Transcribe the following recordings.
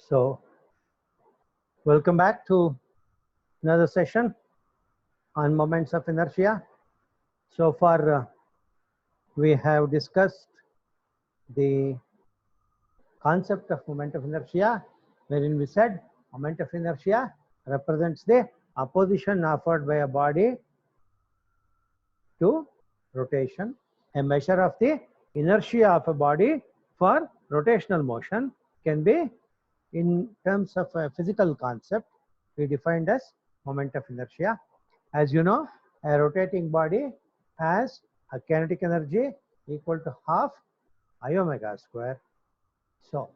So, welcome back to another session on moments of inertia. So far, we have discussed the concept of moment of inertia, wherein we said moment of inertia represents the opposition offered by a body to rotation. A measure of the inertia of a body for rotational motion can be, in terms of a physical concept, we defined as moment of inertia. As you know, a rotating body has a kinetic energy equal to half I omega square. So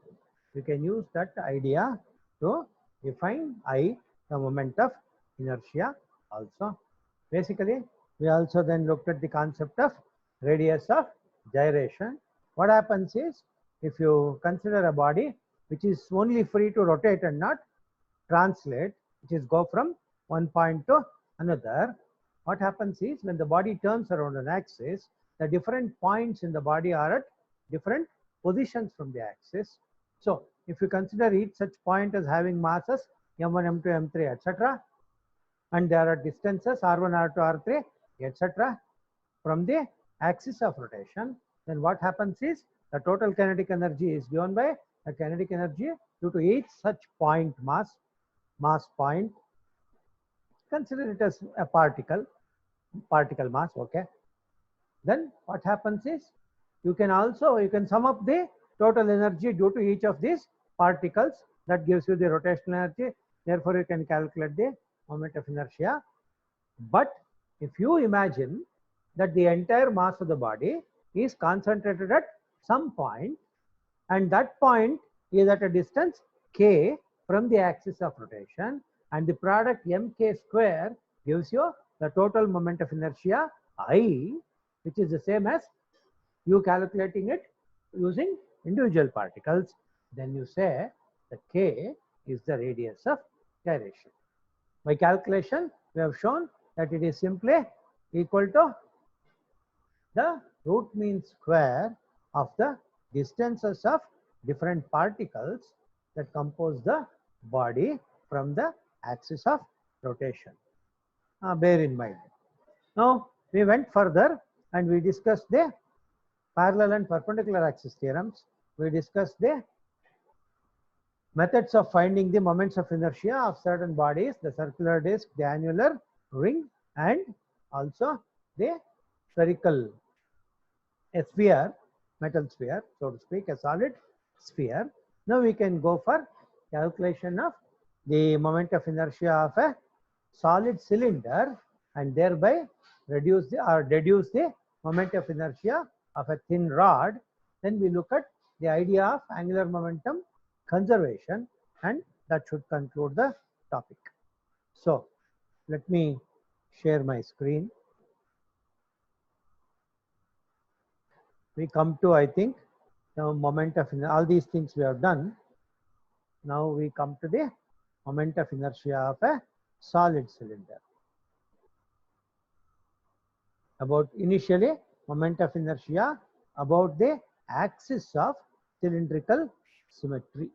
we can use that idea to define I, the moment of inertia also. Basically, we also then looked at the concept of radius of gyration. What happens is, if you consider a body which is only free to rotate and not translate, which is go from one point to another, what happens is, when the body turns around an axis, the different points in the body are at different positions from the axis. So if you consider each such point as having masses m1, m2, m3, etc., and there are distances r1, r2, r3, etc., from the axis of rotation, then what happens is, the total kinetic energy is given by the kinetic energy due to each such point mass point. Consider it as a particle mass. Okay, then what happens is, you can sum up the total energy due to each of these particles. That gives you the rotational energy. Therefore you can calculate the moment of inertia. But if you imagine that the entire mass of the body is concentrated at some point, and that point is at a distance k from the axis of rotation, and the product mk square gives you the total moment of inertia I, which is the same as you calculating it using individual particles, then you say the k is the radius of gyration. By calculation, we have shown that it is simply equal to the root mean square of the distances of different particles that compose the body from the axis of rotation. Bear in mind. Now we went further and we discussed the parallel and perpendicular axis theorems. We discussed the methods of finding the moments of inertia of certain bodies, the circular disc, the annular ring, and also the spherical, a sphere, metal sphere, so to speak, a solid sphere. Now we can go for calculation of the moment of inertia of a solid cylinder, and thereby deduce the moment of inertia of a thin rod. Then we look at the idea of angular momentum conservation, and that should conclude the topic. So let me share my screen. We come to, I think, the moment of all these things we have done. Now we come to the moment of inertia of a solid cylinder. About initially moment of inertia about the axis of cylindrical symmetry.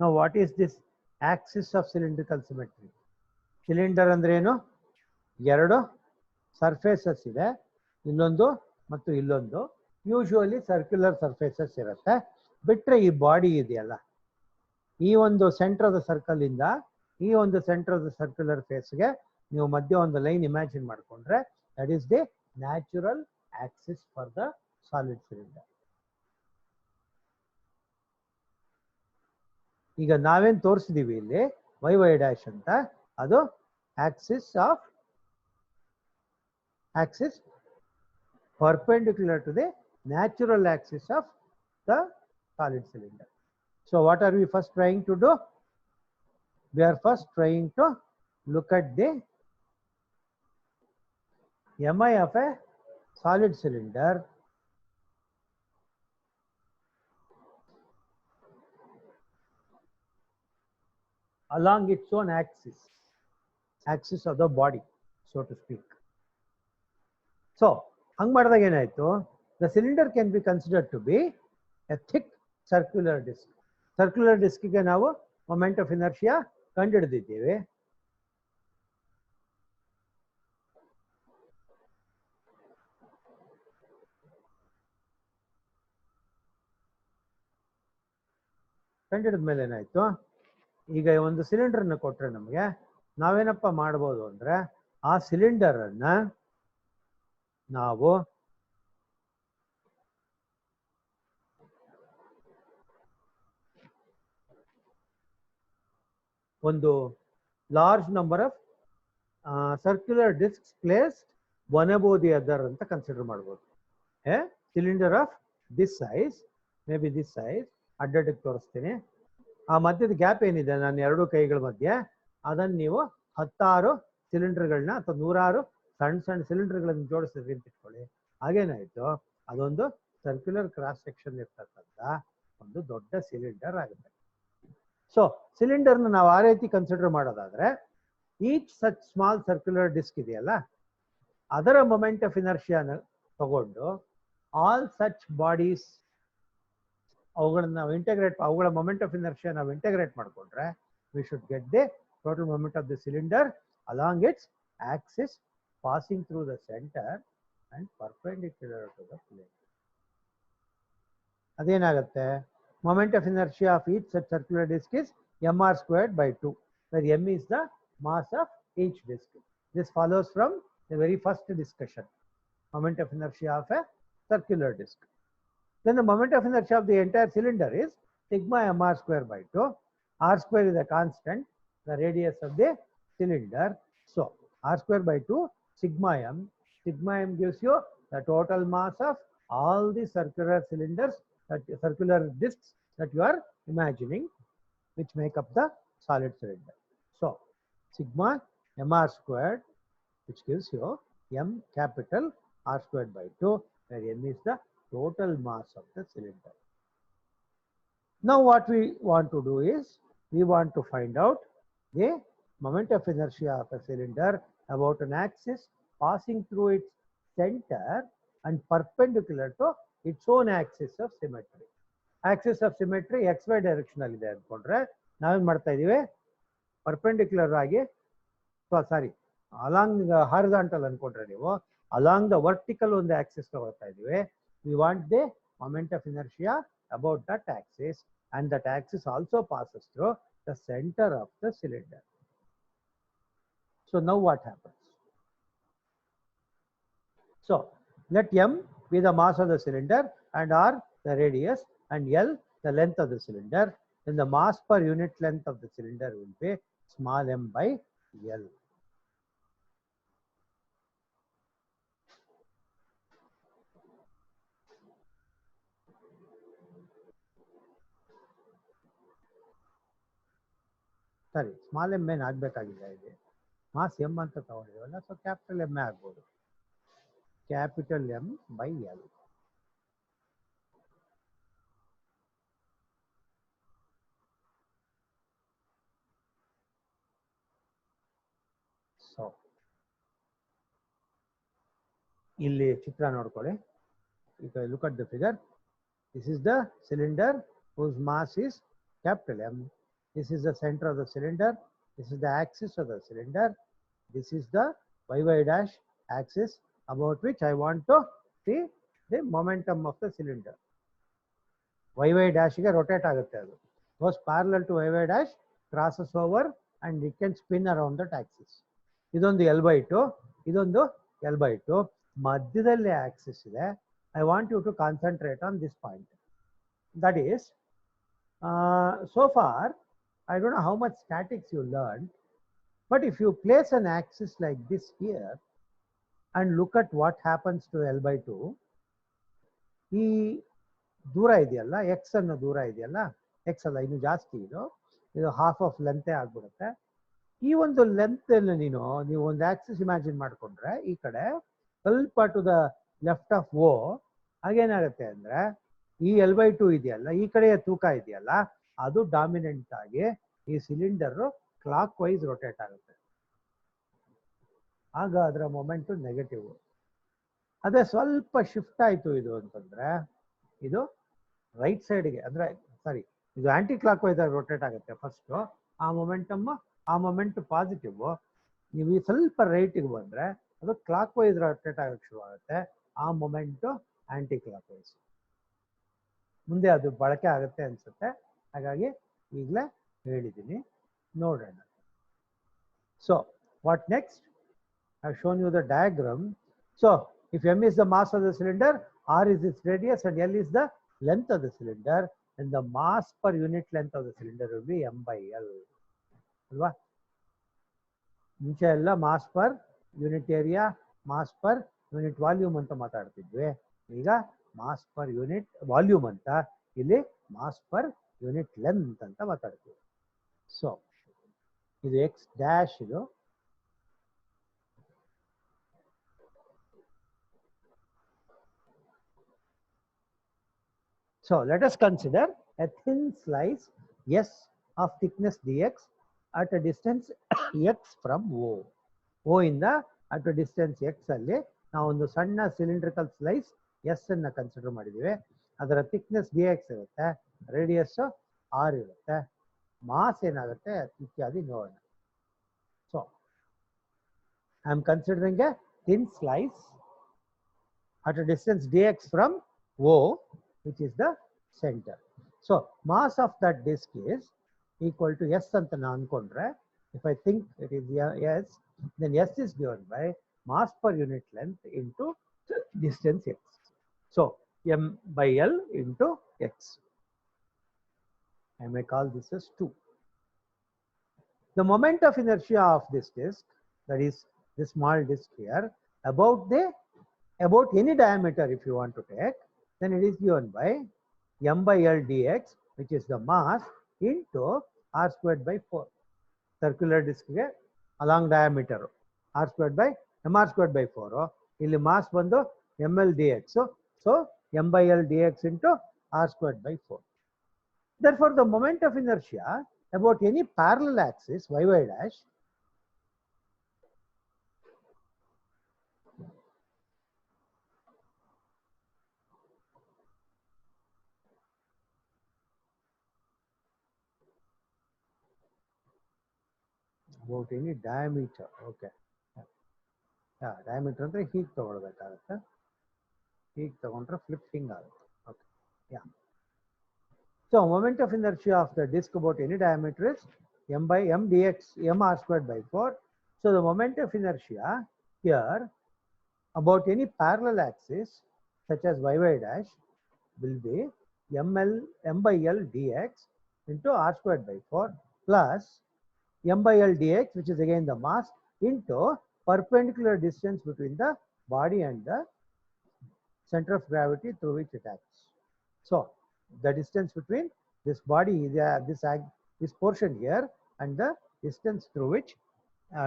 Now what is this axis of cylindrical symmetry? Cylinder ಅಂದ್ರೇನು? ಎರಡು surfaces ಇದೆ, ಇಲ್ಲೊಂದು ಮತ್ತು ಇಲ್ಲೊಂದು. Usually circular surfaces ಇರುತ್ತೆ. ಬಿಟ್ಟರೆ ಈ body ಇದೆಯಲ್ಲ, ಈ ಒಂದು ಸೆಂಟರ್ ಆಫ್ ದ ಸರ್ಕಲ್ ಇಂದ ಈ ಒಂದು ಸೆಂಟರ್ ಆಫ್ ದ ಸರ್ಕ್ಯುಲರ್ ಫೇಸ್ಗೆ ನೀವು ಮಧ್ಯೆ ಒಂದು ಲೈನ್ ಇಮ್ಯಾಜಿನ್ ಮಾಡಿಕೊಂಡ್ರೆ, that is the natural Axis for the solid cylinder. ಈಗ ನಾವೇನು ತೋರಿಸಿದೀವಿ ಇಲ್ಲಿ ವೈ ಡ್ಯಾಶ್ ಅಂತ, ಅದು Axis perpendicular to the natural axis of the solid cylinder. So what are we first trying to do? We are first trying to look at the mi of a solid cylinder along its own axis of the body, so to speak. So hang ಮಾಡಿದಾಗ ಏನಾಯ್ತು, the cylinder can be considered to be a thick circular disc. Circular ಡಿಸ್ಕ್ಗೆ ನಾವು moment of inertia ಕಂಡುಹಿಡಿದಿದ್ದೀವಿ. ಕಂಡುಹಿಡಿದ ಮೇಲೆ ಏನಾಯ್ತು, ಈಗ ಒಂದು ಸಿಲಿಂಡರ್ನ ಕೊಟ್ಟರೆ ನಮಗೆ ನಾವೇನಪ್ಪ ಮಾಡ್ಬೋದು ಅಂದರೆ ಆ ಸಿಲಿಂಡರನ್ನು ನಾವು ಒಂದು large number of circular discs placed one above the other ಅಂತ ಕನ್ಸಿಡರ್ ಮಾಡ್ಬೋದು. Cylinder of this size, may be this size, ಅಡ್ಡಡ್ಡಕ್ಕೆ ತೋರಿಸ್ತೀನಿ. ಆ ಮಧ್ಯದ ಗ್ಯಾಪ್ ಏನಿದೆ ನಾನು ಎರಡು ಕೈಗಳ ಮಧ್ಯೆ, ಅದನ್ನು ನೀವು 10 ಸಿಲಿಂಡರ್ಗಳನ್ನ ಅಥವಾ 100 ಸಣ್ಣ ಸಣ್ಣ ಸಿಲಿಂಡರ್ಗಳನ್ನು ಜೋಡಿಸಿದ್ರಿ ಅಂತ ಇಟ್ಕೊಳ್ಳಿ. ಹಾಗೇನಾಯಿತು, ಅದೊಂದು ಸರ್ಕ್ಯುಲರ್ ಕ್ರಾಸ್ ಸೆಕ್ಷನ್ ಇರ್ತಕ್ಕಂಥ ಒಂದು ದೊಡ್ಡ ಸಿಲಿಂಡರ್ ಆಗುತ್ತೆ. ಸೊ ಸಿಲಿಂಡರ್ನ ನಾವು ಆ ರೀತಿ ಕನ್ಸಿಡರ್ ಮಾಡೋದಾದ್ರೆ, each such small circular disc ಇದೆಯಲ್ಲ, ಅದರ ಮೊಮೆಂಟ್ ಆಫ್ ಇನರ್ಷಿಯಾನ ತಗೊಂಡು ಆಲ್ ಸಚ್ ಬಾಡೀಸ್ ಅವುಗಳನ್ನ ನಾವು ಇಂಟಗ್ರೇಟ್, ಅವುಗಳ ಮೊಮೆಂಟ್ ಆಫ್ ಇನರ್ಷಿಯಾ ನಾವು ಇಂಟಗ್ರೇಟ್ ಮಾಡಿಕೊಂಡ್ರೆ we should get the total moment of the cylinder along its axis passing through the centre and perpendicular to the plane. ಅದೇನಾಗುತ್ತೆ, moment of inertia of each such circular disc is mr²/2, where m is the mass of each disk. This follows from the very first discussion, moment of inertia of a circular disk. Then the moment of inertia of the entire cylinder is sigma mr²/2. r² is a constant, the radius of the cylinder. So r²/2 sigma m. Sigma m gives you the total mass of all the circular cylinders, circular discs that you are imagining, which make up the solid cylinder. So sigma mr², which gives you m capital r²/2, where m is the total mass of the cylinder. Now what we want to do is, we want to find out the moment of inertia of a cylinder about an axis passing through its center and perpendicular to its own axis of symmetry. Axis of symmetry xy direction ಅಲ್ಲಿ ಇದೆ ಅಂದ್ಕೊಂಡ್ರೆ ನಾವೇನ್ ಮಾಡ್ತಾ ಇದೀವಿ, perpendicular ಆಗಿ, ಸಾರಿ along horizontal ಅನ್ಕೊಂಡ್ರೆ ನೀವು along the vertical ಒಂದು ಆಕ್ಸಿಸ್ ತಗೊಳ್ತಾ ಇದೀವಿ. We want the moment of inertia about that Axis, and that axis also passes through the center of the cylinder. So now what happens? So let m be the mass of the cylinder and r the radius and L the length of the cylinder. Then the mass per unit length of the cylinder will be small m by L. ಸರಿ, small M ಏನು ಆಗಬೇಕಾಗಿಲ್ಲ, ಇದೆ mass M ಅಂತ ತಗೊಂಡಿದ್ದೀವಲ್ಲ, so capital M ಆಗ್ಬೋದು, capital M by L. So ಇಲ್ಲಿ ಚಿತ್ರ ನೋಡ್ಕೊಳ್ಳಿ. If I look at the figure, this is the cylinder whose mass is capital M. This is the center of the cylinder. This is the axis of the cylinder. This is the y dash axis about which I want to see the momentum of the cylinder. Y dash ಗೆ rotate ಆಗುತ್ತೆ, ಅದು goes parallel to y dash, crosses over and it can spin around that axis. ಇದೊಂದು L/2, ಇದೊಂದು L/2, ಮಧ್ಯದಲ್ಲಿ Axis ಇದೆ. I want you to concentrate on this point. That is, so far, I don't know how much statics you learned, but if you place an axis like this here and look at what happens to L/2, ಈ ದೂರ ಇದೆಯಲ್ಲ, X ಅನ್ನೋ ದೂರ ಇದೆಯಲ್ಲ, X ಅಲ್ಲ ಇನ್ನು ಜಾಸ್ತಿ, ಇದು ಹಾಫ್ ಆಫ್ ಲೆಂತೇ ಆಗ್ಬಿಡುತ್ತೆ. ಈ ಒಂದು ಲೆಂತ್ ಅಲ್ಲಿ ನೀವು ಒಂದು ಆಕ್ಸಿಸ್ ಇಮ್ಯಾಜಿನ್ ಮಾಡ್ಕೊಂಡ್ರೆ, ಈ ಕಡೆ ಸ್ವಲ್ಪ ಟು ದ ಲೆಫ್ಟ್ ಆಫ್ ಓ, ಹಾಗೇನಾಗುತ್ತೆ ಅಂದ್ರೆ ಈ L/2 ಇದೆಯಲ್ಲ, ಈ ಕಡೆಯ ತೂಕ ಇದೆಯಲ್ಲ, ಅದು ಡಾಮಿನೆಂಟ್ ಆಗಿ ಈ ಸಿಲಿಂಡರ್ ಕ್ಲಾಕ್ ವೈಸ್ ರೊಟೇಟ್ ಆಗುತ್ತೆ. ಆಗ ಅದರ ಮೊಮೆಂಟ್ ನೆಗೆಟಿವ್. ಅದೇ ಸ್ವಲ್ಪ ಶಿಫ್ಟ್ ಆಯ್ತು ಇದು ಅಂತಂದ್ರೆ, ಇದು ರೈಟ್ ಸೈಡ್ಗೆ, ಅಂದ್ರೆ ಸಾರಿ ಇದು ಆಂಟಿ ಕ್ಲಾಕ್ ವೈಸ್ ಆಗಿ ರೊಟೇಟ್ ಆಗುತ್ತೆ ಫಸ್ಟು. ಆ ಮೊಮೆಂಟ್ ಪಾಸಿಟಿವ್. ನೀವು ಈ ಸ್ವಲ್ಪ ರೈಟಿಗೆ ಬಂದರೆ ಅದು ಕ್ಲಾಕ್ ವೈಸ್ ರೊಟೇಟ್ ಆಗಕ್ಕೆ ಶುರು ಆಗುತ್ತೆ. ಆ ಮೊಮೆಂಟು ಆಂಟಿ ಕ್ಲಾಕ್ ವೈಸ್. ಮುಂದೆ ಅದು ಬಳಕೆ ಆಗುತ್ತೆ ಅನ್ಸುತ್ತೆ, ಹಾಗಾಗಿ ಈಗಲೇ ಹೇಳಿದ್ದೀನಿ, ನೋಡೋಣ. So what next? I've shown you the diagram. So if m is the mass of the cylinder, r is its radius, and L is the length of the cylinder, then the mass per unit length of the cylinder will be m by L. ಅಲ್ವಾ? ಮುಂಚೆ ಎಲ್ಲ mass per unit area, mass per unit volume ಅಂತ ಮಾತಾಡ್ತಿದ್ವಿ. ಈಗ mass per unit volume ಅಂತ, ಇಲ್ಲಿ mass per unit length ಅಂತ ಮಾತಾಡ್ತೀವಿ. ಸೊ ಇದು ಎಕ್ಸ್ ಡ್ಯಾಶ್ ಇದು. So let us consider a thin slice S of thickness dx at a distance x from O. O ಇಂದ at a distance x ಅಲ್ಲಿ ನಾವು ಒಂದು ಸಣ್ಣ ಸಿಲಿಂಡ್ರಿಕಲ್ ಸ್ಲೈಸ್ ಎಸ್ ಅನ್ನ ಕನ್ಸಿಡರ್ ಮಾಡಿದ್ದೀವಿ. ಅದರ ಥಿಕ್ನೆಸ್ dx ಇರುತ್ತೆ, ರೇಡಿಯಸ್ r ಇರುತ್ತೆ, ಮಾಸ್ ಏನಾಗುತ್ತೆ ಇತ್ಯಾದಿ ನೋಡೋಣ. So I am considering A thin slice at a distance dx from O, which is the center. So mass of that disk is equal to S anta na ankondre. If I think it is S, then S is given by mass per unit length into distance x. So m by L into x. I may call this as 2. The moment of inertia of this disk, that is this small disk here, about any diameter if you want to take, then it is given by m by L dx, which is the mass, into r squared by 4. Circular disk ge along diameter r squared by mr squared by 4. Illi mass bandu ml dx. So m by L dx into r squared by 4. Therefore the moment of inertia about any parallel axis y dash about any diameter. Okay. Yeah, diameter ಅಂದ್ರೆ ಹೀಗೆ ತಗೊಳ್ಬೇಕಾಗುತ್ತೆ. ಹೀಗೆ ತಗೊಂಡ್ರೆ flip ಹಿಂಗ್ ಆಗುತ್ತೆ. Okay. Yeah. So moment of inertia of the disk about any diameter is m by m dx m r squared by 4. So the moment of inertia here about any parallel axis such as y dash will be m by L dx into r squared by 4 plus m by L dx, which is again the mass, into perpendicular distance between the body and the center of gravity through which it acts. So the distance between this body, this portion here, and the distance through which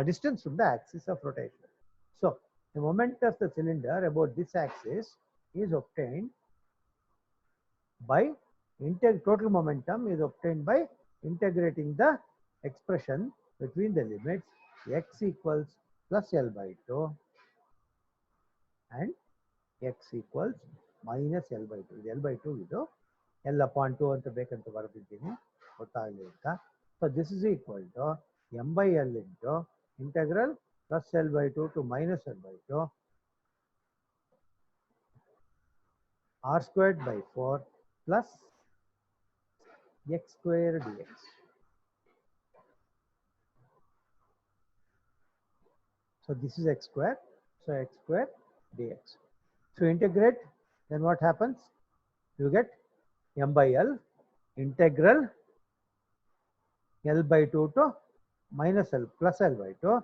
distance from the axis of rotation. So the moment of the cylinder about this axis is obtained by total momentum is obtained by integrating the expression between the limits x equals plus L by 2 and x equals minus L by 2. L by 2 ಇದು L upon 2 ಅಂತ ಬೇಕಂತ ಬರೆದಿದ್ದೀನಿ, ಗೊತ್ತಾಗಲಿ ಅಂತ. So this is equal to m by L into integral plus L by 2 to minus L by 2 r squared by 4 plus x square dx. So this is x square, so x square dx. So integrate, then what happens? You get m by L integral L by 2 to minus L plus L by 2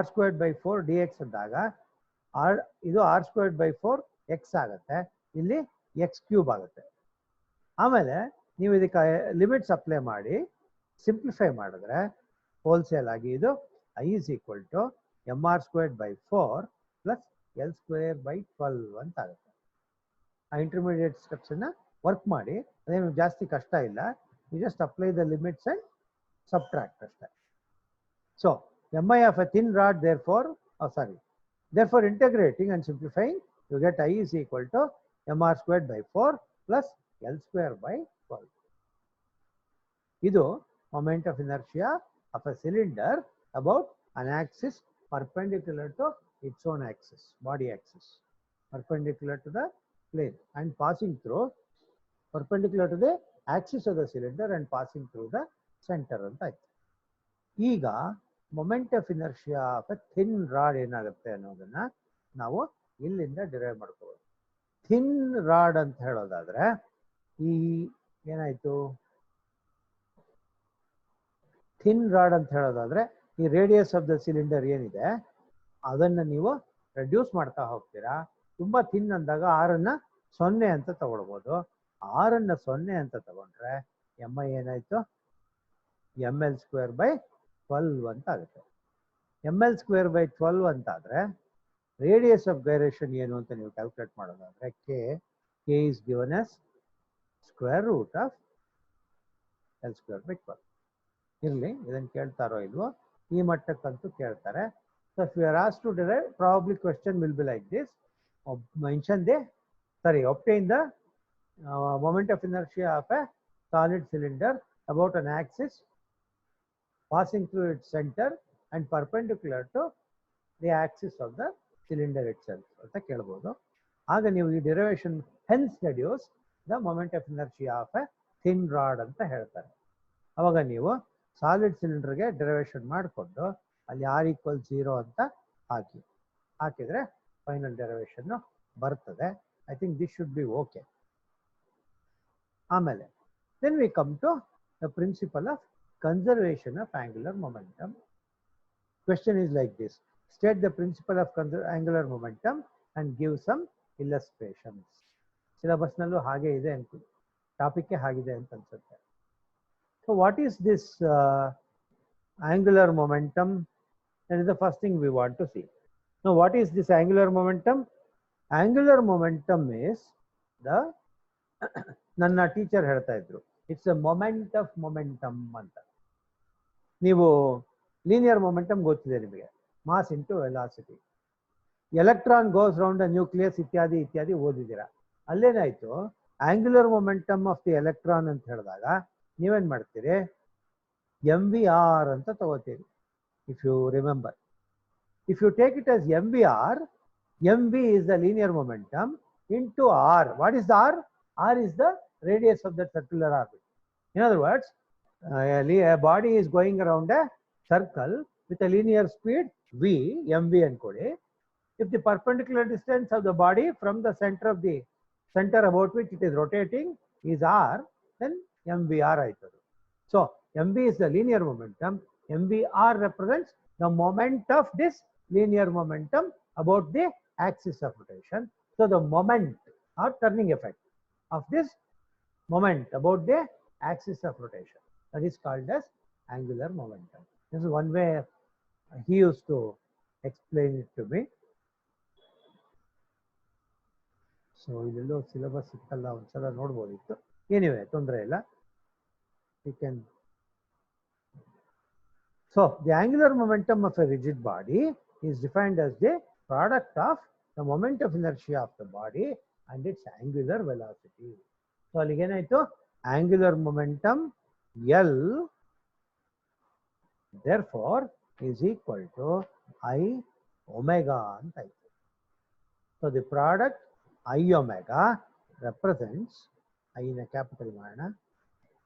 r squared by 4 dx ಅಂದಾಗ ಇದು r squared by 4 x ಆಗುತ್ತೆ, ಇಲ್ಲಿ x cube ಆಗುತ್ತೆ. ಆಮೇಲೆ ನೀವು ಇದಕ್ಕೆ limits apply ಮಾಡಿ simplify ಮಾಡಿದ್ರೆ ಹೋಲ್ಸೇಲ್ ಆಗಿ ಇದು I is equal to mr squared by 4 plus L square by 12 ಅಂತ ಆಗುತ್ತೆ. ಆ ಇಂಟರ್ಮೀಡಿಯೇಟ್ ಸ್ಟೆಪ್ಸ್ ಅನ್ನ ವರ್ಕ್ ಮಾಡಿ, ಅದೇನು ಜಾಸ್ತಿ ಕಷ್ಟ ಇಲ್ಲ. You just apply the limits and subtract ಅಷ್ಟೇ. So mi of a thin rod, therefore integrating and simplifying, you get I is equal to mr squared by 4 plus L square by 12. ಇದು moment of inertia of a cylinder about an axis perpendicular to its own axis, body axis, perpendicular to the plane and passing through, perpendicular to the axis of the cylinder and passing through the center ಅಂತ ಆಯ್ತು. ಈಗ moment of inertia of A thin rod ಏನಾಗುತ್ತೆ ಅನ್ನೋದನ್ನ ನಾವು ಇಲ್ಲಿಂದ derive ಮಾಡ್ಕೋಬಹುದು. Thin rod ಅಂತ ಹೇಳೋದಾದ್ರೆ ಈ ಏನಾಯ್ತು, ಥಿನ್ ರಾಡ್ ಅಂತ ಹೇಳೋದಾದ್ರೆ ಈ ರೇಡಿಯಸ್ ಆಫ್ ದ ಸಿಲಿಂಡರ್ ಏನಿದೆ ಅದನ್ನ ನೀವು ರೆಡ್ಯೂಸ್ ಮಾಡ್ತಾ ಹೋಗ್ತೀರಾ. ತುಂಬಾ ಥಿನ್ ಅಂದಾಗ ಆರನ್ನ 0 ಅಂತ ತಗೊಳ್ಬೋದು. ಆರನ್ನ 0 ಅಂತ ತಗೊಂಡ್ರೆ MI ಏನಾಯ್ತು, ml²/12 ಅಂತ ಆಗುತ್ತೆ. ml²/12 ಅಂತ ಆದ್ರೆ ರೇಡಿಯಸ್ ಆಫ್ ಗೈರೇಷನ್ ಏನು ಅಂತ ನೀವು ಕ್ಯಾಲ್ಕುಲೇಟ್ ಮಾಡೋದಾದ್ರೆ k is given as square root of L²/12. ಇರಲಿ, ಇದನ್ನು ಕೇಳ್ತಾರೋ ಇಲ್ವೋ, ಈ ಮಟ್ಟಕ್ಕಂತೂ ಕೇಳ್ತಾರೆ. So if you are asked to derive, probably question will be like this: obtain the moment of inertia of a solid cylinder about an axis passing through its center and perpendicular to the axis of the cylinder itself ಅಂತ ಕೇಳಬಹುದು. ಆಗ ನೀವು ಈ derivation hence deduce the moment of inertia of a thin rod ಅಂತ ಹೇಳ್ತಾರೆ. ಅವಾಗ ನೀವು solid ಸಿಲಿಂಡರ್ಗೆ derivation ಮಾಡಿಕೊಂಡು ಅಲ್ಲಿ r=0 ಅಂತ ಹಾಕಿದ್ರೆ ಫೈನಲ್ ಡಿರೈವೇಶನ್ ಬರ್ತದೆ. I think this should be okay. ಆಮೇಲೆ then we come to the principle of conservation of angular momentum. Question is like this: state the principle of angular momentum and give some illustrations. Syllabus ನಲ್ಲೂ ಹಾಗೆ ಇದೆ ಅಂತ, topic ಹಾಗಿದೆ ಅಂತ ಅನ್ಸುತ್ತೆ. So what is this angular momentum? That is the first thing we want to see. Now what is this angular momentum? Angular momentum is the ನನ್ನ teacher ಹೇಳ್ತಾ ಇದ್ರು, it's a moment of momentum ಅಂತ. ನೀವು linear momentum ಗೊತ್ತಿದೆ ನಿಮಗೆ, mass into velocity. Electron goes round the nucleus ಇತ್ಯಾದಿ ಇತ್ಯಾದಿ ಓದಿದ್ದೀರಾ. ಅಲ್ಲೇನಾಯ್ತು, angular momentum of the electron ಅಂತ ಹೇಳಿದಾಗ ನೀವೇನ್ ಮಾಡ್ತೀರಿ, MVR ಅಂತ ತಗೋತೀರಿ. If you remember, if you take it as MVR, MV is the linear momentum into R. What is the R? R is the radius of the circular orbit. In other words, a body is going around a circle with a linear speed V, MV ಅನ್ಕೊಳ್ಳಿ. If the perpendicular distance of the body from the center about which it is rotating is R, then MVR ಆಯ್ತದೆ. So MV is the linear momentum. MVR represents the moment of this linear momentum about the axis of rotation. So the moment or turning effect of this moment about the axis of rotation, that is called as angular momentum. This is one way he used to explain it to me. So ಇದೆಲ್ಲೋ syllabus ಇತ್ತಲ್ಲ, ಒಂದ್ಸಲ ನೋಡ್ಬೋದಿತ್ತು. Anyway ತೊಂದರೆ ಇಲ್ಲ, you can. So the angular momentum of a rigid body is defined as the product of the moment of inertia of the body and its angular velocity. So ಅಲ್ಲಿಗೆ ಏನಾಯ್ತು, angular momentum L therefore is equal to I omega ಅಂತ ಆಯ್ತು. So the product I omega represents, I in a capital ಮಾಡೋಣ,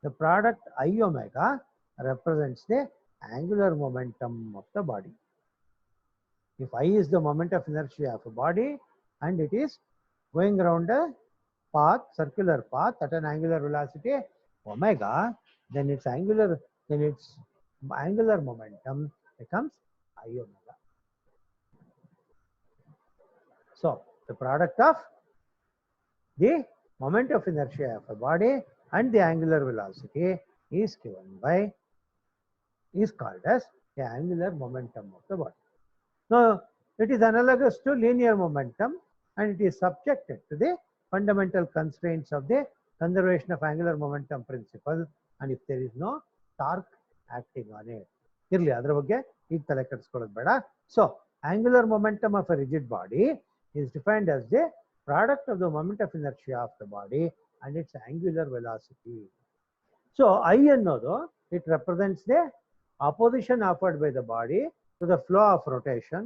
the product I omega represents the angular momentum of the body. If I is the moment of inertia of a body and it is going around a path, circular path at an angular velocity omega, then its angular momentum becomes I omega. So the product of the moment of inertia of a body and the angular velocity is called as the angular momentum of the body. Now it is analogous to linear momentum and it is subjected to the fundamental constraints of the conservation of angular momentum principle, and if there is no torque acting on it. ಇರಲಿ, ಅದರ ಬಗ್ಗೆ ಈಗ ತಲೆ ಕೆಡಿಸ್ಕೊಳ್ಳೋದು ಬೇಡ. So angular momentum of a rigid body is defined as the product of the moment of inertia of the body and its angular velocity. So I ಅನ್ನೋದು it represents the opposition offered by the body to the flow of rotation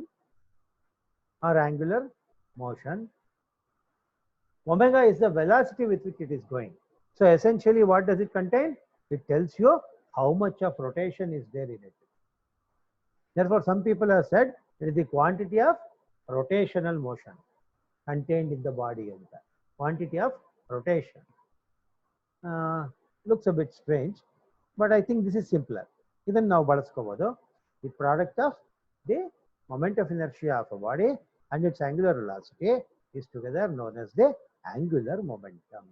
or angular motion. Omega is the velocity with which it is going. So essentially, what does it contain? It tells you how much of rotation is there in it. Therefore, some people have said it is the quantity of rotational motion contained in the body. Quantity of rotation. Looks a bit strange, but I think this is simpler. Even now, the product of the moment of inertia of a body and its angular velocity is together known as the angular momentum.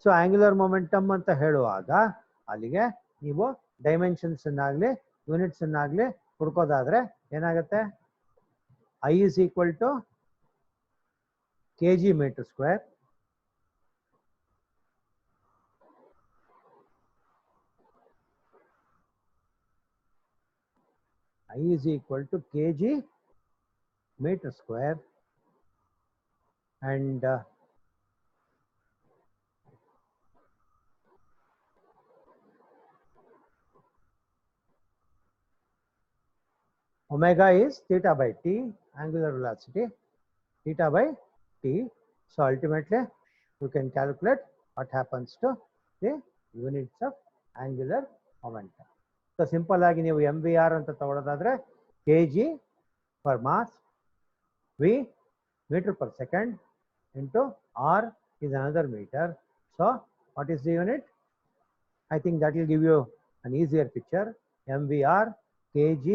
So angular momentum ಅಂತ ಹೇಳುವಾಗ ಅಲ್ಲಿಗೆ ನೀವು dimensions ಅನ್ನಾಗಲಿ units ಅನ್ನಾಗಲಿ ಹುಡ್ಕೋದಾದ್ರೆ ಏನಾಗುತ್ತೆ I is equal to kg meter square I is equal to kg meter square and omega is theta by t, angular velocity, theta by t. So ultimately, you can calculate what happens to the units of angular momentum. So simple ಆಗಿ ನೀವು MVR ಅಂತ ತಗೊಳ್ಳೋದಾದ್ರೆ kg per mass, V meter per second into R is another meter. So what is the unit? I think that will give you an easier picture. MVR kg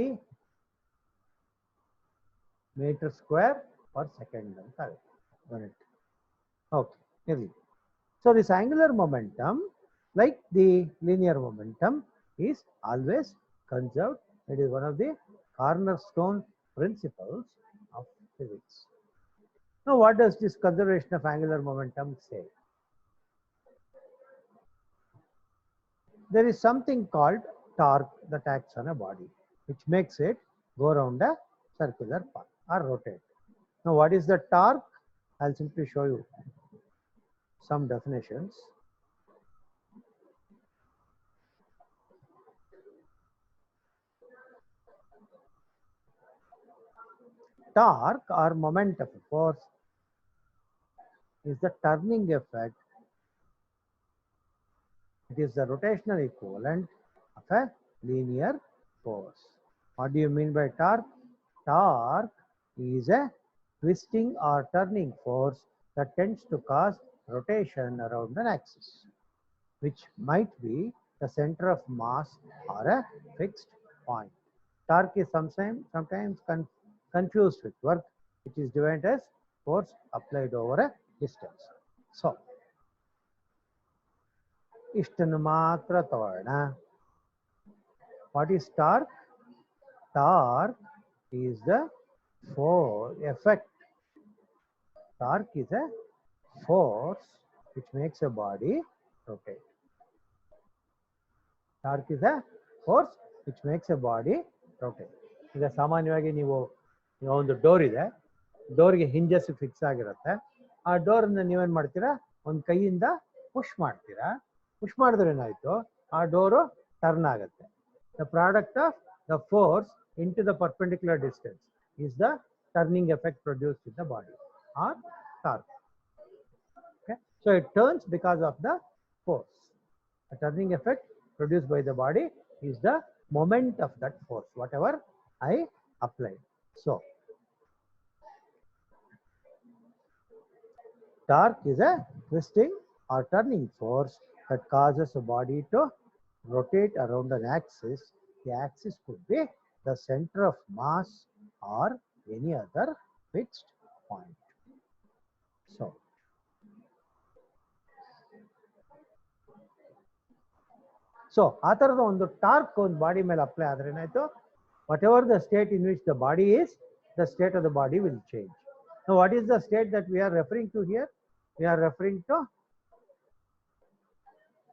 meter square per second unit. Okay. So this angular momentum, like the linear momentum, is always conserved. It is one of the cornerstone principles of physics. Now, what does this conservation of angular momentum say? There is something called torque that acts on a body, which makes it go around a circular path or rotate. Now, what is the torque? I'll simply show you some definitions. Torque or moment of a force is the turning effect. It is the rotational equivalent of a linear force. What do you mean by torque? Torque is a twisting or turning force that tends to cause rotation around an axis, which might be the center of mass or a fixed point. Torque is sometimes confused with work, which is defined as force applied over a distance. So, ಇಷ್ಟನ್ನು ಮಾತ್ರ ತಗೊಳ್ಳೋಣ. What is torque? Torque is the effect. Torque is a force which makes a body rotate. Torque is a force which makes a body rotate. ಈಗ ಸಾಮಾನ್ಯವಾಗಿ ನೀವು ಒಂದು door ಇದೆ, ಡೋರ್ಗೆ hinges fix ಆಗಿರುತ್ತೆ. ಆ ಡೋರನ್ನ ನೀವೇನು ಮಾಡ್ತೀರಾ, ಒಂದು ಕೈಯಿಂದ ಪುಷ್ ಮಾಡ್ತೀರಾ. ಪುಷ್ ಮಾಡಿದ್ರೆ ಏನಾಯ್ತು, ಆ ಡೋರು ಟರ್ನ್ ಆಗುತ್ತೆ. The product of the force into the perpendicular distance is the turning effect produced in the body or torque. Okay, so it turns because of the force. The turning effect produced by the body is the moment of that force, whatever I applied. So torque is a twisting or turning force that causes a body to rotate around an axis. The axis could be the center of mass or any other fixed point. So ಆ ತರದ ಒಂದು torque ಒಂದು body ಮೇಲೆ apply ಆದ್ರೆ ಏನಾಯ್ತು, what ever the state in which the body is, the state of the body will change. Now what is the state that we are referring to here? We are referring to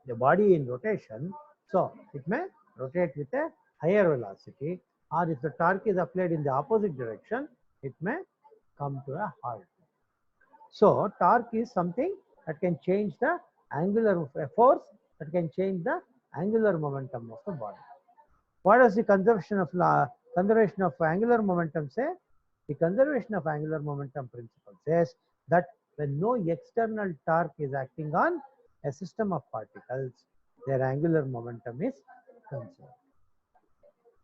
the body in rotation. So it may rotate with a higher velocity, or if the torque is applied in the opposite direction, it may come to a halt. So torque is something that can change the angular force that can change the angular momentum of the body. What does the conservation of angular momentum say? The conservation of angular momentum principle says that when no external torque is acting on a system of particles, their angular momentum is conserved.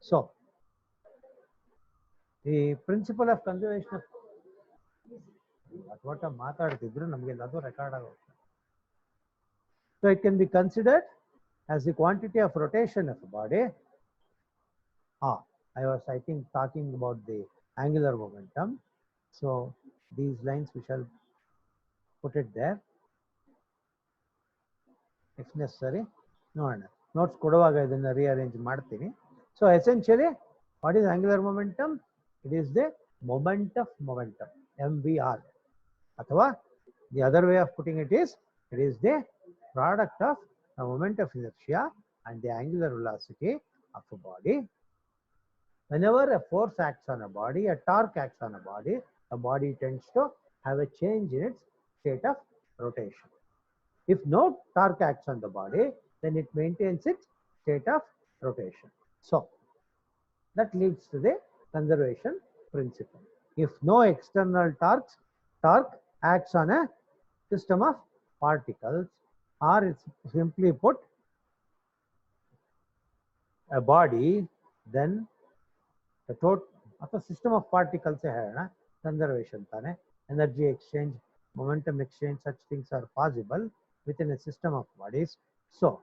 So, the principle of conservation of so it can be considered as the quantity of rotation of a body. I think, talking about the angular momentum. So these lines we shall put it there if necessary. No, notes kodavaga idanna rearrange ಮಾಡ್ತೀನಿ. So essentially, what is angular momentum? It is the moment of momentum, MVR. Athava the other way of putting it is the product of the moment of inertia and the angular velocity of a body. Whenever a force acts on a body, a torque acts on a body, the body tends to have a change in its state of rotation. If no torque acts on the body, then it maintains its state of rotation. So that leads to the conservation principle. If no external torque acts on a system of particles, or it's simply put a body, then the total of a system of particles conservation tane, energy exchange, momentum exchange, such things are possible within a system of bodies. So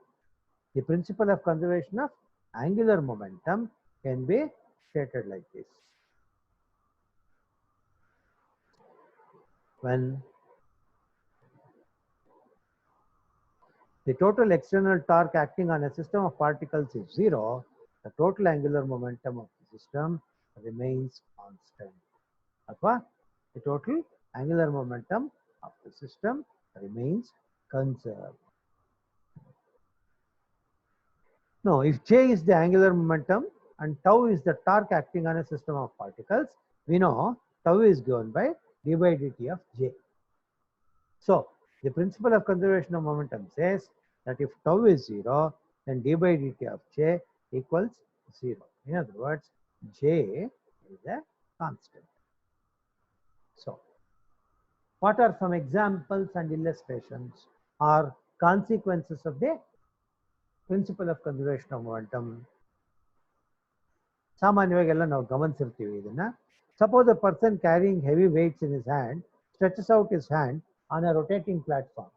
the principle of conservation of angular momentum can be stated like this. When the total external torque acting on a system of particles is 0, the total angular momentum of the system remains constant. Athwa the total angular momentum of the system remains conserved. Now, if J is the angular momentum and tau is the torque acting on a system of particles, we know tau is given by d by dt of J. So, the principle of conservation of momentum says that if tau is 0, then d by dt of J equals 0. In other words, J is a constant. So, what are some examples and illustrations or consequences of the principle of conservation of momentum? ಸಾಮಾನ್ಯವಾಗೆಲ್ಲ ನಾವು ಗಮನಿಸಿರ್ತೀವಿ ಇದನ್ನ. Suppose a person carrying heavy weights in his hand stretches out his hand on a rotating platform.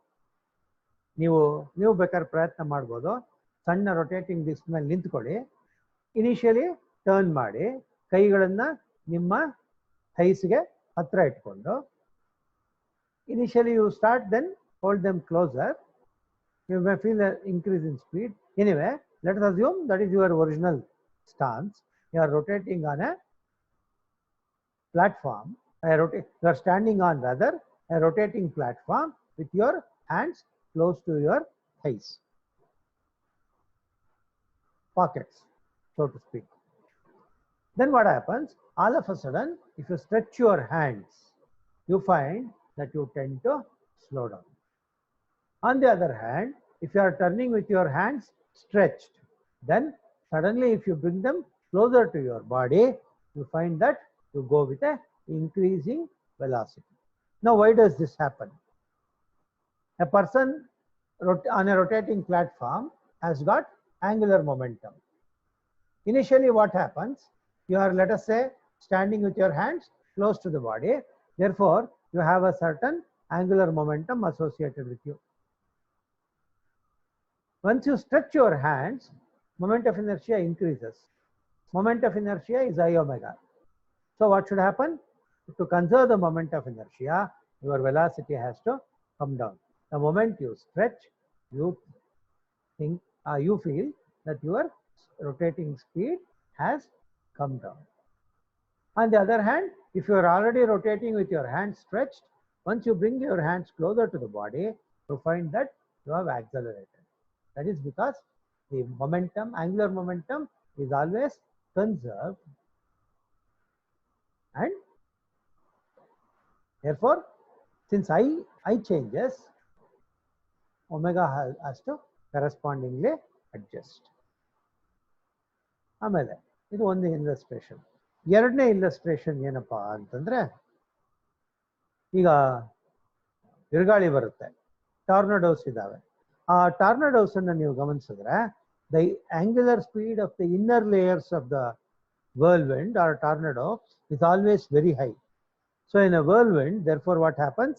ನೀವು ಬೇಕಾದ್ರೆ ಪ್ರಯತ್ನ ಮಾಡ್ಬೋದು. ಸಣ್ಣ rotating disc ಮೇಲೆ ನಿಂತ್ಕೊಳ್ಳಿ, initially turn ಮಾಡಿ, ಕೈಗಳನ್ನ ನಿಮ್ಮ ಥೈಸ್ಗೆ ಹತ್ರ ಇಟ್ಕೊಂಡು, initially you start, then hold them closer. You may feel an increase in speed. Anyway, let us assume that is your original stance. You are rotating on a platform. You are standing on rather a rotating platform with your hands close to your thighs, pockets, so to speak. Then what happens? All of a sudden, if you stretch your hands, you find that you tend to slow down. On the other hand, if you are turning with your hands stretched, then suddenly if you bring them closer to your body, you find that you go with a increasing velocity. Now, why does this happen? A person on a rotating platform has got angular momentum. Initially, what happens? You are, let us say, standing with your hands close to the body. Therefore, you have a certain angular momentum associated with you. Once you stretch your hands, moment of inertia increases. Moment of inertia is I omega. So what should happen? To conserve the moment of inertia, your velocity has to come down. The moment you stretch, you feel that your rotating speed has come down. On the other hand, if you are already rotating with your hands stretched, once you bring your hands closer to the body, you find that you have accelerated. That is because the momentum, angular momentum, is always conserved, and therefore, since I changes, omega has to correspondingly adjust. ಆಮೇಲೆ ಇದು ಒಂದು illustration. ಎರಡನೇ illustration ಏನಪ್ಪಾ ಅಂತಂದ್ರೆ, ಈಗ ಬಿರುಗಾಳಿ ಬರುತ್ತೆ, tornadoes ಇದಾವೆ. ಆ ಟಾರ್ನಡೋಸ್ ಅನ್ನು ನೀವು ಗಮನಿಸಿದ್ರೆ the angular speed of the inner layers of the whirlwind or tornado is always very high. So in a whirlwind, therefore what happens,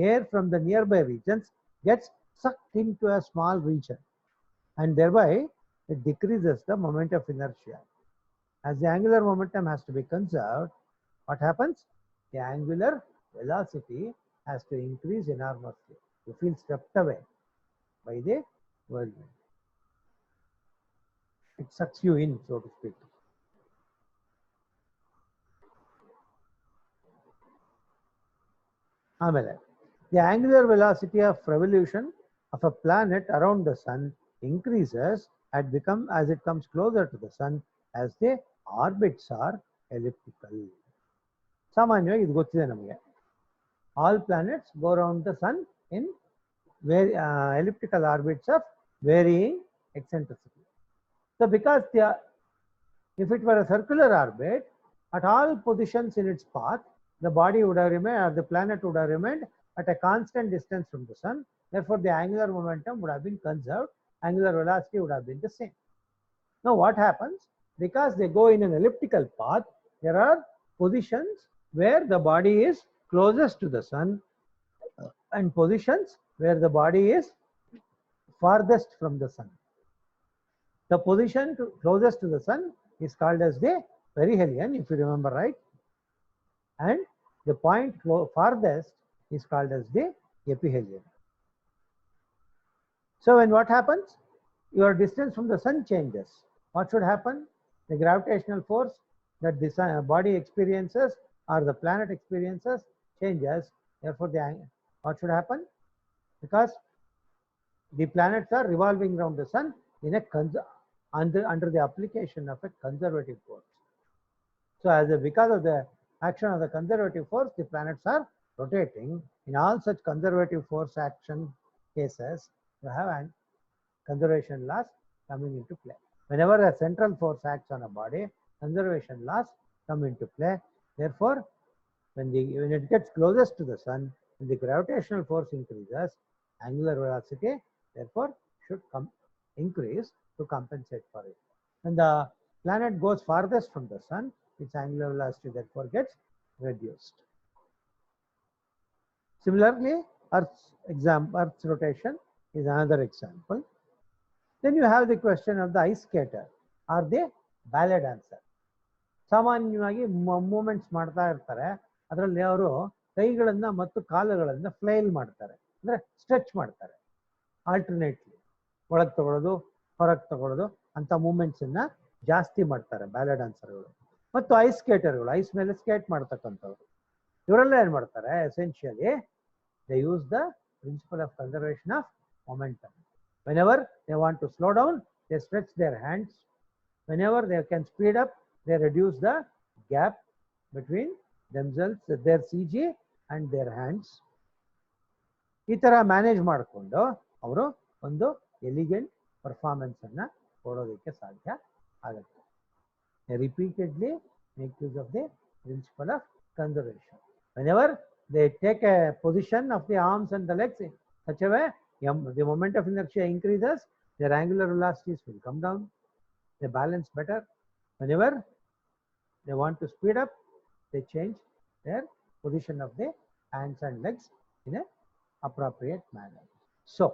air from the nearby regions gets sucked into a small region, and thereby it decreases the moment of inertia. As the angular momentum has to be conserved, what happens, the angular velocity has to increase enormously. You feel swept away by the whirlwind. It sucks you in, so to speak. The angular velocity of revolution of a planet around the sun increases as it comes closer to the sun, as the orbits are elliptical. ಸಾಮಾನ್ಯವಾಗಿ ಇದು ಗೊತ್ತಿದೆ ನಮಗೆ. All planets go around the sun in elliptical orbits of varying eccentricity. So because if it were a circular orbit, at all positions in its path, the body would have remained, or the planet would have remained at a constant distance from the sun. Therefore, the angular momentum would have been conserved. Angular velocity would have been the same. Now, what happens? Because they go in an elliptical path, there are positions where the body is closest to the sun and positions where the body is farthest from the sun. The position closest to the sun is called as the perihelion, if you remember right, and the point farthest is called as the ephelion. So when what happens, your distance from the sun changes. What should happen? The gravitational force that the body experiences or the planet experiences changes. Therefore, what should happen? Because the planets are revolving around the sun in a under the application of a conservative force. So because of the action of the conservative force, the planets are rotating. In all such conservative force action cases, you have an conservation laws coming into play. Whenever a central force acts on a body, conservation laws come into play. Therefore, when it gets closest to the sun, when the gravitational force increases, angular velocity therefore should increase to compensate for it. When the planet goes farthest from the sun, its angular velocity therefore gets reduced. Similarly, Earth's rotation is another example. Then you have the question of the ice skater or the ballet dancer. ಸಾಮಾನ್ಯವಾಗಿ moments ಮಾಡ್ತಾ ಇರ್ತಾರೆ, ಅದರಲ್ಲಿ ಅವರು ಕೈಗಳನ್ನ ಮತ್ತು ಕಾಲುಗಳನ್ನ flail ಮಾಡ್ತಾರೆ, ಅಂದ್ರೆ stretch ಮಾಡ್ತಾರೆ. ಆಲ್ಟರ್ನೇಟ್ಲಿ ಒಳಗೆ ತಗೊಳ್ಳೋದು, ಹೊರಗೆ ತಗೊಳ್ಳೋದು ಅಂತ ಮೂಮೆಂಟ್ಸ್ ಅನ್ನ ಜಾಸ್ತಿ ಮಾಡ್ತಾರೆ ಬ್ಯಾಲೆ ಡ್ಯಾನ್ಸರ್ಗಳು. ಮತ್ತು ಐಸ್ ಸ್ಕೇಟರ್ಗಳು, ಐಸ್ ಮೇಲೆ ಸ್ಕೇಟ್ ಮಾಡ್ತಕ್ಕಂಥವ್ರು, ಇವರೆಲ್ಲ ಏನ್ ಮಾಡ್ತಾರೆ, essentially they use the principle of conservation of momentum. Whenever they want to slow down, they stretch their hands. Whenever they can speed up, they reduce the gap between themselves, their CG and their hands. ಈ ತರ manage ಮಾಡಿಕೊಂಡು ಅವರು ಒಂದು elegant performance ಅನ್ನ ಕೊಡೋದಕ್ಕೆ ಸಾಧ್ಯ ಆಗುತ್ತೆ. Repeatedly make use of the principle of conservation. Whenever they take a position of the arms and the legs in such a way, the moment of inertia increases, their angular velocities will come down, they balance better. Whenever they want to speed up, they change their position of the hands and legs in an appropriate manner. So,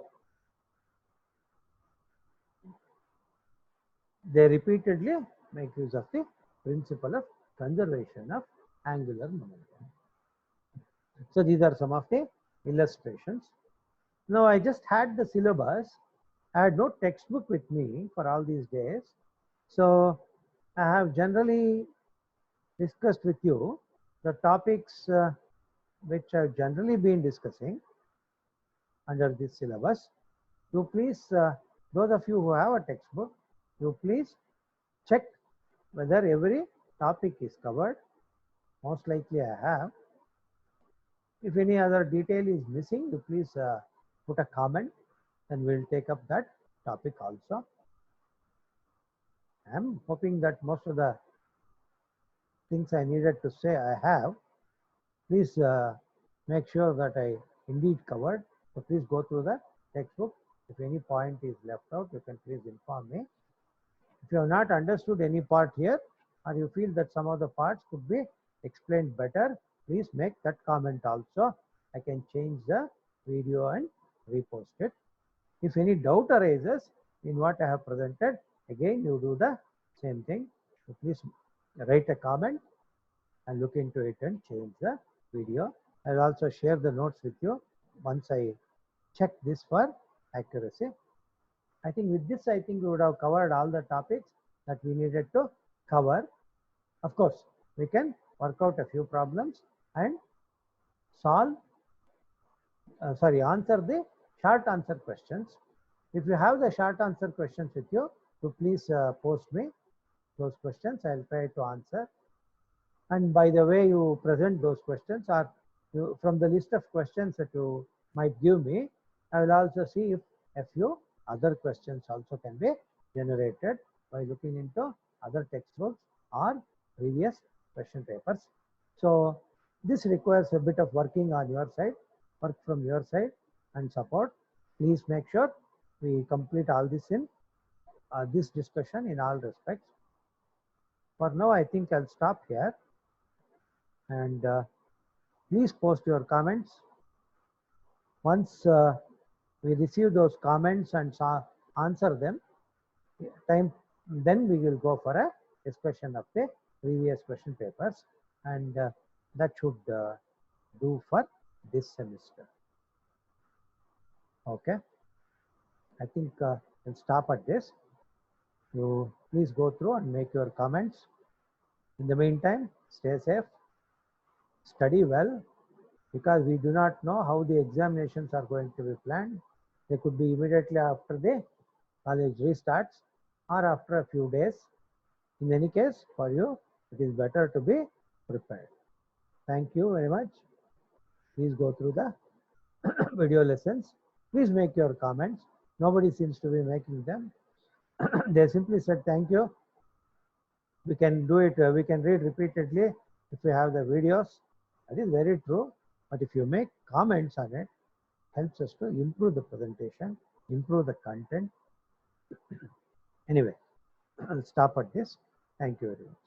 they repeatedly make use of the principle of conservation of angular momentum. So, these are some of the illustrations. Now, I just had the syllabus. I had no textbook with me for all these days. So, I have generally discussed with you the topics which I've generally been discussing under this syllabus. You please, those of you who have a textbook, you please check whether every topic is covered. Most likely I have. If any other detail is missing, you please put a comment and we'll take up that topic also. I am hoping that most of the things I needed to say I have. Please make sure that I indeed covered. So please go through the textbook. If any point is left out, you can please inform me. If you have not understood any part here, or you feel that some of the parts could be explained better, please make that comment also. I can change the video and repost it. If any doubt arises in what I have presented, again you do the same thing. So please write a comment and look into it and change the video. I'll also share the notes with you once I check this for accuracy. I think with this, I think we would have covered all the topics that we needed to cover. Of course, we can work out a few problems and answer the short answer questions. If you have the short answer questions with you, so please post me those questions. I'll try to answer. And by the way you present those questions, or from the list of questions that you might give me, I will also see if a few other questions also can be generated by looking into other textbooks or previous question papers. So this requires a bit of working on your side, work from your side and support. Please make sure we complete all this in this discussion in all respects. For now, I think I'll stop here, and please post your comments. Once we receive those comments and answer them, then we will go for a discussion of the previous question papers, and that should do for this semester. Okay, I think I'll stop at this. You please go through and make your comments. In the meantime, stay safe, study well, because we do not know how the examinations are going to be planned. They could be immediately after the college restarts or after a few days. In any case, for you, it is better to be prepared. Thank you very much. Please go through the video lessons. Please make your comments. Nobody seems to be making them. They simply said thank you. We can do it, we can read repeatedly if we have the videos. That is very true. But if you make comments on it, helps us to improve the presentation, improve the content. Anyway, I'll stop at this. Thank you very much.